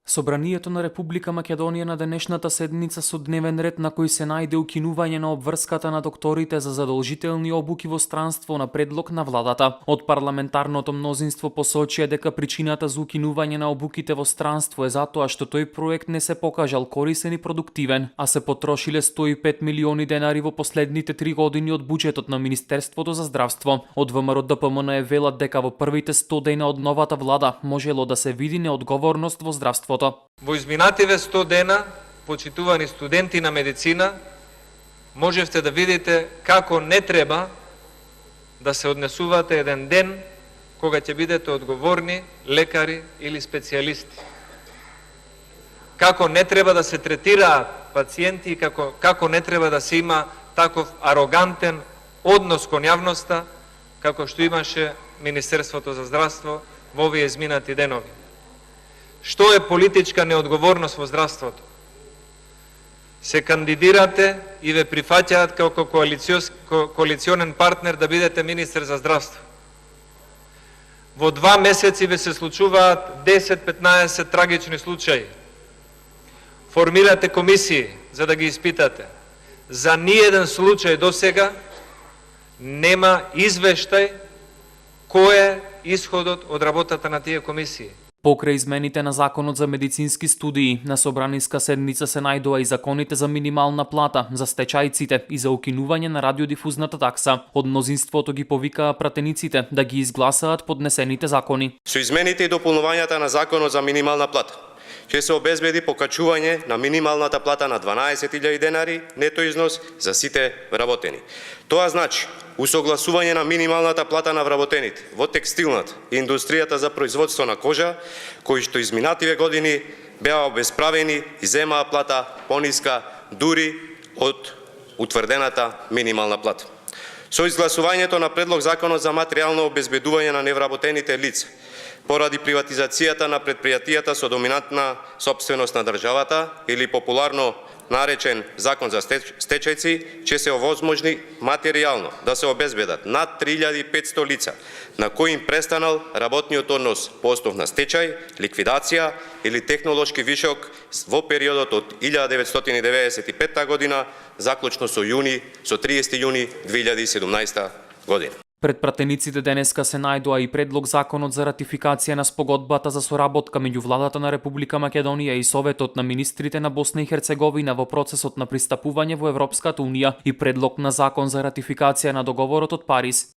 Собранието на Република Македонија на денешната седница со дневен ред на кој се најде укинување на обврската на докторите за задолжителни обуки во странство на предлог на владата. Од парламентарното мнозинство посочија дека причината за укинување на обуките во странство е затоа што тој проект не се покажал корисен и продуктивен, а се потрошиле 105 милиони денари во последните 3 години од буџетот на Министерството за здравство. Од ВМРО ДПМН велат дека во првите 100 дена од новата влада можело да се види неодговорност во здравството. Во изминативе 100 дена, почитувани студенти на медицина, можевте да видите како не треба да се однесувате еден ден кога ќе бидете одговорни лекари или специјалисти. Како не треба да се третираат пациенти и како не треба да се има таков арогантен однос кон јавноста како што имаше Министерството за здравство во овие изминати денови. Што е политичка неодговорност во здравството? Се кандидирате и ве прифаќаат како коалиционен партнер да бидете министер за здравство. Во 2 месеци ве се случуваат 10-15 трагични случаи. Формирате комисии за да ги испитате. За ниеден случај до сега нема извештај кој е исходот од работата на тие комисии. Покрај измените на Законот за медицински студии, на собраниска седница се најдоа и законите за минимална плата за стечајците и за укинување на радиодифузната такса. Од мнозинството ги повикаа пратениците да ги изгласаат поднесените закони. Со измените и дополнувањата на Законот за минимална плата ќе се обезбеди покачување на минималната плата на 12.000 денари нето износ за сите вработени. Тоа значи усогласување на минималната плата на вработените во текстилната и индустријата за производство на кожа, кои што изминативе години беа обесправени и земаа плата пониска дури од утврдената минимална плата. Со изгласувањето на предлог Законот за материјално обезбедување на невработените лица, поради приватизацијата на предпријатијата со доминантна сопственост на државата или популарно наречен Закон за стечајци, ќе се овозможни материјално да се обезбедат над 3500 лица на кои им престанал работниот однос по основ на стечај, ликвидација или технолошки вишок во периодот од 1995 година заклучно со 30 јуни 2017 година. Пред пратениците денеска се најдоа и предлог Законот за ратификација на спогодбата за соработка меѓу владата на Република Македонија и Советот на министрите на Босна и Херцеговина во процесот на пристапување во Европската унија и предлог на Закон за ратификација на договорот од Париз.